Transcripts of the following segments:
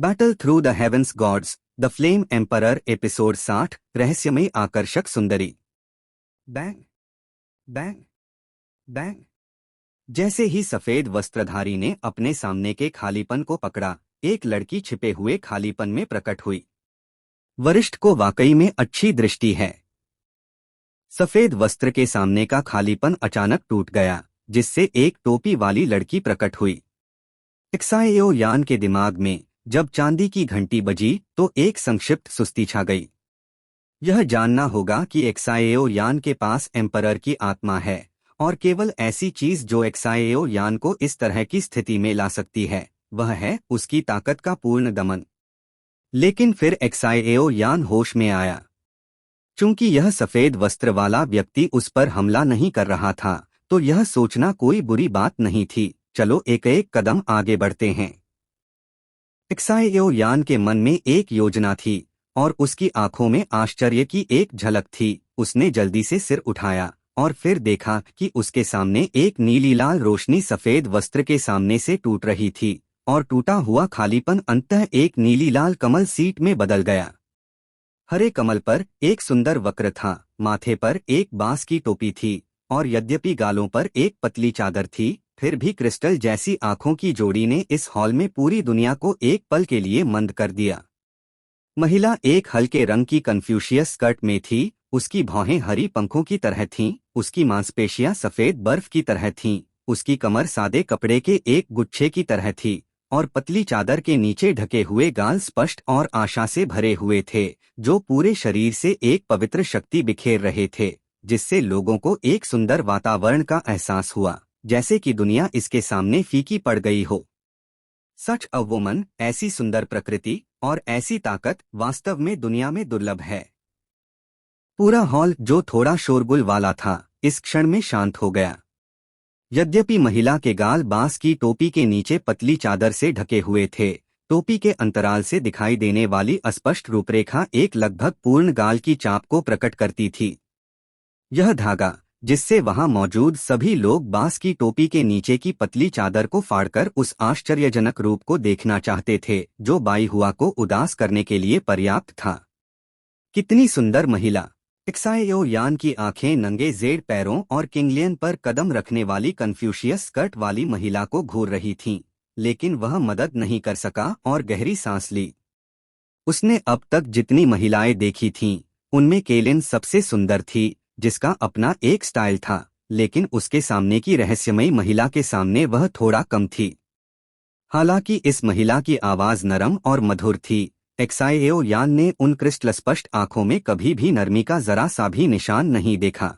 Battle through the heavens gods, the flame emperor, episode 60, रहस्यमय आकर्षक सुंदरी। Bang bang bang. जैसे ही सफेद वस्त्रधारी ने अपने सामने के खालीपन को पकड़ा, एक लड़की छिपे हुए खालीपन में प्रकट हुई। वरिष्ठ को वाकई में अच्छी दृष्टि है। सफेद वस्त्र के सामने का खालीपन अचानक टूट गया, जिससे एक टोपी वाली लड़की प्रकट हुई। एक्साएओ यान के दिमाग में जब चांदी की घंटी बजी तो एक संक्षिप्त सुस्ती छा गई। यह जानना होगा कि एक्साएओ यान के पास एम्परर की आत्मा है, और केवल ऐसी चीज जो एक्साएओ यान को इस तरह की स्थिति में ला सकती है, वह है उसकी ताकत का पूर्ण दमन। लेकिन फिर एक्साएओ यान होश में आया। चूंकि यह सफेद वस्त्र वाला व्यक्ति उस पर हमला नहीं कर रहा था, तो यह सोचना कोई बुरी बात नहीं थी। चलो एक एक कदम आगे बढ़ते हैं। एक्साएओ यान के मन में एक योजना थी, और उसकी आंखों में आश्चर्य की एक झलक थी। उसने जल्दी से सिर उठाया और फिर देखा कि उसके सामने एक नीली लाल रोशनी सफेद वस्त्र के सामने से टूट रही थी, और टूटा हुआ खालीपन अंततः एक नीली लाल कमल सीट में बदल गया। हरे कमल पर एक सुंदर वक्र था, माथे पर एक बांस की टोपी थी, और यद्यपि गालों पर एक पतली चादर थी, फिर भी क्रिस्टल जैसी आंखों की जोड़ी ने इस हॉल में पूरी दुनिया को एक पल के लिए मंद कर दिया। महिला एक हल्के रंग की कन्फ्यूशियस स्कर्ट में थी, उसकी भौहें हरी पंखों की तरह थीं, उसकी मांसपेशियां सफेद बर्फ की तरह थीं, उसकी कमर सादे कपड़े के एक गुच्छे की तरह थी, और पतली चादर के नीचे ढके हुए गाल स्पष्ट और आशा से भरे हुए थे, जो पूरे शरीर से एक पवित्र शक्ति बिखेर रहे थे, जिससे लोगों को एक सुंदर वातावरण का एहसास हुआ, जैसे कि दुनिया इसके सामने फीकी पड़ गई हो। सच अ वुमन, ऐसी सुंदर प्रकृति और ऐसी ताकत वास्तव में दुनिया में दुर्लभ है। पूरा हॉल, जो थोड़ा शोरगुल वाला था, इस क्षण में शांत हो गया। यद्यपि महिला के गाल बांस की टोपी के नीचे पतली चादर से ढके हुए थे, टोपी के अंतराल से दिखाई देने वाली अस्पष्ट रूपरेखा एक लगभग पूर्ण गाल की चाप को प्रकट करती थी। यह धागा, जिससे वहां मौजूद सभी लोग बांस की टोपी के नीचे की पतली चादर को फाड़कर उस आश्चर्यजनक रूप को देखना चाहते थे, जो बाई हुआ को उदास करने के लिए पर्याप्त था। कितनी सुंदर महिला! एक्साएओ यान की आंखें नंगे जेड पैरों और किंगलियन पर कदम रखने वाली कन्फ्यूशियस स्कर्ट वाली महिला को घूर रही थीं, लेकिन वह मदद नहीं कर सका और गहरी सांस ली। उसने अब तक जितनी महिलाएं देखी थीं, उनमें केलिन सबसे सुंदर थी, जिसका अपना एक स्टाइल था, लेकिन उसके सामने की रहस्यमयी महिला के सामने वह थोड़ा कम थी। हालांकि इस महिला की आवाज नरम और मधुर थी, एक्साएओ यान ने उन क्रिस्टल-स्पष्ट आंखों में कभी भी नरमी का जरा सा भी निशान नहीं देखा।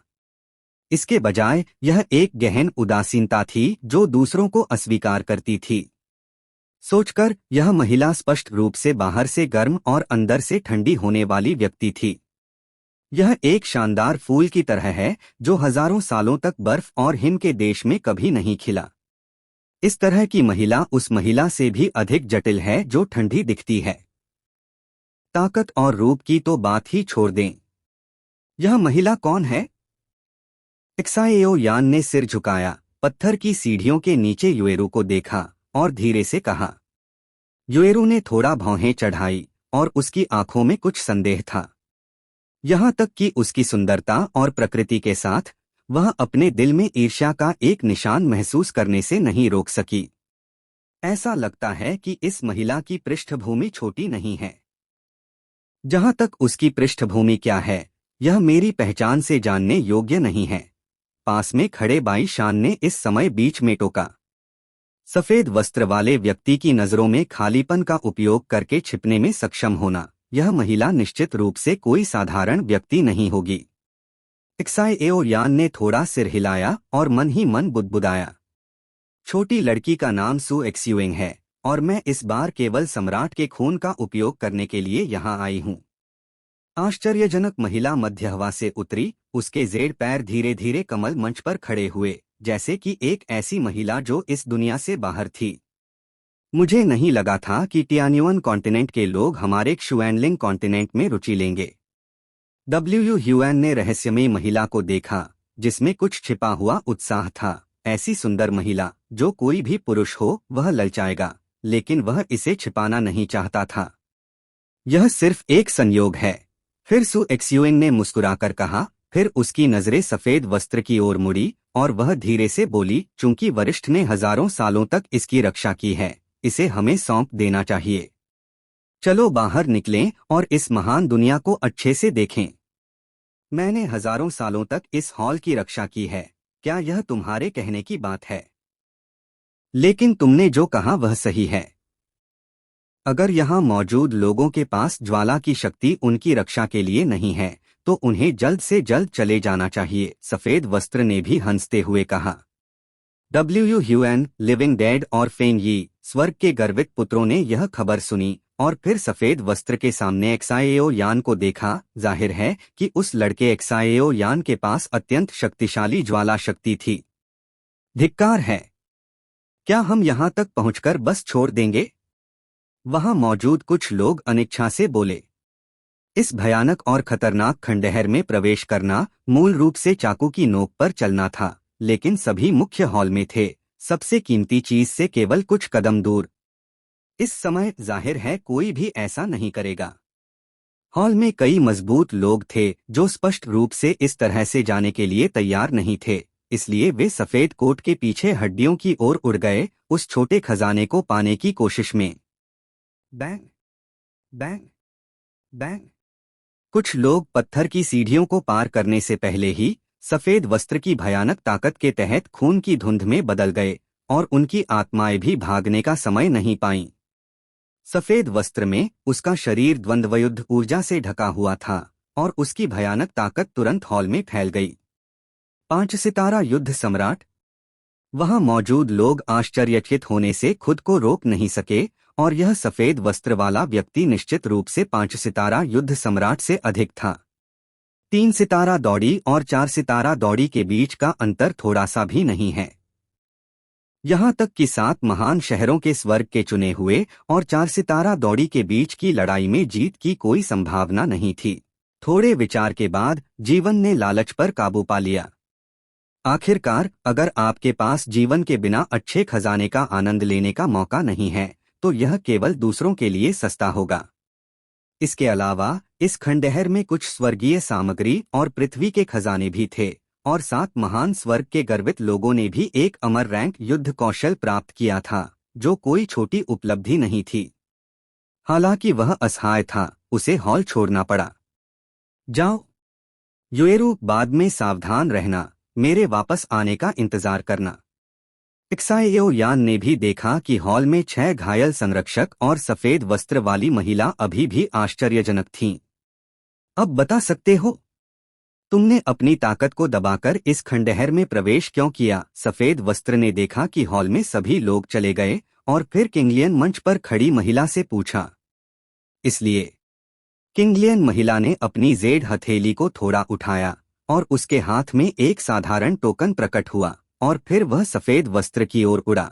इसके बजाय यह एक गहन उदासीनता थी जो दूसरों को अस्वीकार करती थी। सोचकर यह महिला स्पष्ट रूप से बाहर से गर्म और अंदर से ठंडी होने वाली व्यक्ति थी। यह एक शानदार फूल की तरह है जो हजारों सालों तक बर्फ और हिम के देश में कभी नहीं खिला। इस तरह की महिला उस महिला से भी अधिक जटिल है जो ठंडी दिखती है। ताकत और रूप की तो बात ही छोड़ दें। यह महिला कौन है? एक्साएओ यान ने सिर झुकाया, पत्थर की सीढ़ियों के नीचे युएरू को देखा और धीरे से कहा। युएरू ने थोड़ा भौहें चढ़ाई और उसकी आंखों में कुछ संदेह था। यहाँ तक कि उसकी सुंदरता और प्रकृति के साथ वह अपने दिल में ईर्ष्या का एक निशान महसूस करने से नहीं रोक सकी। ऐसा लगता है कि इस महिला की पृष्ठभूमि छोटी नहीं है। जहाँ तक उसकी पृष्ठभूमि क्या है, यह मेरी पहचान से जानने योग्य नहीं है, पास में खड़े बाई शान ने इस समय बीच में टोका। सफेद वस्त्र वाले व्यक्ति की नजरों में खालीपन का उपयोग करके छिपने में सक्षम होना, यह महिला निश्चित रूप से कोई साधारण व्यक्ति नहीं होगी। एक्साएओ यान ने थोड़ा सिर हिलाया और मन ही मन बुदबुदाया। छोटी लड़की का नाम सू एक्सयूएंग है, और मैं इस बार केवल सम्राट के खून का उपयोग करने के लिए यहाँ आई हूँ। आश्चर्यजनक महिला मध्य हवा से उतरी, उसके जेड पैर धीरे धीरे कमल मंच पर खड़े हुए, जैसे कि एक ऐसी महिला जो इस दुनिया से बाहर थी। मुझे नहीं लगा था कि टियान्युअन कॉन्टिनेंट के लोग हमारे क्षुएनलिंग कॉन्टिनेंट में रुचि लेंगे। डब्ल्यू ह्यूएन ने रहस्यमयी महिला को देखा, जिसमें कुछ छिपा हुआ उत्साह था। ऐसी सुंदर महिला जो कोई भी पुरुष हो वह ललचाएगा, लेकिन वह इसे छिपाना नहीं चाहता था। यह सिर्फ एक संयोग है। फिर सु एक्सयूएंग ने मुस्कुराकर कहा। फिर उसकी नजरें सफेद वस्त्र की ओर मुड़ी और वह धीरे से बोली, चूंकि वरिष्ठ ने हजारों सालों तक इसकी रक्षा की है, इसे हमें सौंप देना चाहिए। चलो बाहर निकलें और इस महान दुनिया को अच्छे से देखें। मैंने हजारों सालों तक इस हॉल की रक्षा की है। क्या यह तुम्हारे कहने की बात है? लेकिन तुमने जो कहा वह सही है। अगर यहाँ मौजूद लोगों के पास ज्वाला की शक्ति उनकी रक्षा के लिए नहीं है, तो उन्हें जल्द से जल्द चले जाना चाहिए, सफेद वस्त्र ने भी हंसते हुए कहा। डब्ल्यू ह्यूएन, लिविंग डेड और फेंग यी, स्वर्ग के गर्वित पुत्रों ने यह खबर सुनी और फिर सफेद वस्त्र के सामने एक्साएओ यान को देखा। जाहिर है कि उस लड़के एक्साएओ यान के पास अत्यंत शक्तिशाली ज्वाला शक्ति थी। धिक्कार है। क्या हम यहाँ तक पहुंचकर बस छोड़ देंगे? वहां मौजूद कुछ लोग अनिच्छा से बोले। इस भयानक और खतरनाक खंडहर में प्रवेश करना मूल रूप से चाकू की नोक पर चलना था, लेकिन सभी मुख्य हॉल में थे, सबसे कीमती चीज से केवल कुछ कदम दूर। इस समय जाहिर है कोई भी ऐसा नहीं करेगा। हॉल में कई मजबूत लोग थे जो स्पष्ट रूप से इस तरह से जाने के लिए तैयार नहीं थे, इसलिए वे सफेद कोट के पीछे हड्डियों की ओर उड़ गए, उस छोटे खजाने को पाने की कोशिश में। Bang bang bang. कुछ लोग पत्थर की सीढ़ियों को पार करने से पहले ही सफेद वस्त्र की भयानक ताकत के तहत खून की धुंध में बदल गए और उनकी आत्माएं भी भागने का समय नहीं पाईं। सफेद वस्त्र में उसका शरीर द्वंद्वयुद्ध ऊर्जा से ढका हुआ था और उसकी भयानक ताकत तुरंत हॉल में फैल गई। 5 सितारा युद्ध सम्राट। वहां मौजूद लोग आश्चर्यचकित होने से खुद को रोक नहीं सके, और यह सफेद वस्त्र वाला व्यक्ति निश्चित रूप से 5 सितारा युद्ध सम्राट से अधिक था। 3 सितारा दौड़ी और 4 सितारा दौड़ी के बीच का अंतर थोड़ा सा भी नहीं है। यहाँ तक कि 7 महान शहरों के स्वर्ग के चुने हुए और 4 सितारा दौड़ी के बीच की लड़ाई में जीत की कोई संभावना नहीं थी। थोड़े विचार के बाद जीवन ने लालच पर काबू पा लिया। आखिरकार, अगर आपके पास जीवन के बिना अच्छे खजाने का आनंद लेने का मौका नहीं है, तो यह केवल दूसरों के लिए सस्ता होगा। इसके अलावा इस खंडहर में कुछ स्वर्गीय सामग्री और पृथ्वी के खजाने भी थे, और 7 महान स्वर्ग के गर्वित लोगों ने भी एक अमर रैंक युद्ध कौशल प्राप्त किया था, जो कोई छोटी उपलब्धि नहीं थी। हालांकि वह असहाय था, उसे हॉल छोड़ना पड़ा। जाओ युएरू, बाद में सावधान रहना, मेरे वापस आने का इंतजार करना। एक्साएओ यान ने भी देखा कि हॉल में 6 घायल संरक्षक और सफेद वस्त्र वाली महिला अभी भी आश्चर्यजनक थीं। अब बता सकते हो, तुमने अपनी ताकत को दबाकर इस खंडहर में प्रवेश क्यों किया? सफेद वस्त्र ने देखा कि हॉल में सभी लोग चले गए और फिर किंगलियन मंच पर खड़ी महिला से पूछा। इसलिए किंगलियन महिला ने अपनी जेड हथेली को थोड़ा उठाया और उसके हाथ में एक साधारण टोकन प्रकट हुआ, और फिर वह सफेद वस्त्र की ओर उड़ा।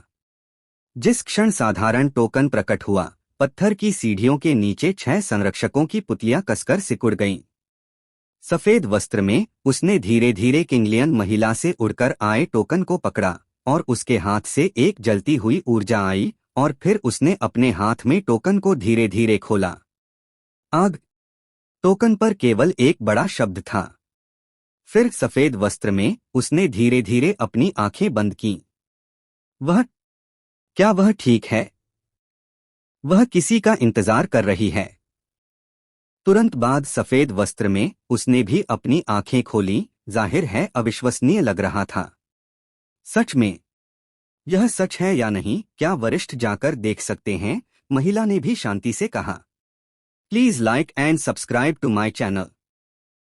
जिस क्षण साधारण टोकन प्रकट हुआ, पत्थर की सीढ़ियों के नीचे 6 संरक्षकों की पुतलियां कसकर सिकुड़ गईं। सफेद वस्त्र में उसने धीरे धीरे किंगलियन महिला से उड़कर आए टोकन को पकड़ा और उसके हाथ से एक जलती हुई ऊर्जा आई, और फिर उसने अपने हाथ में टोकन को धीरे धीरे खोला। आग। टोकन पर केवल एक बड़ा शब्द था। फिर सफेद वस्त्र में उसने धीरे धीरे अपनी आंखें बंद कीं। क्या वह ठीक है? वह किसी का इंतजार कर रही है। तुरंत बाद सफेद वस्त्र में उसने भी अपनी आंखें खोलीं, जाहिर है अविश्वसनीय लग रहा था। सच में? यह सच है या नहीं, क्या वरिष्ठ जाकर देख सकते हैं? महिला ने भी शांति से कहा। Please like and subscribe to my channel.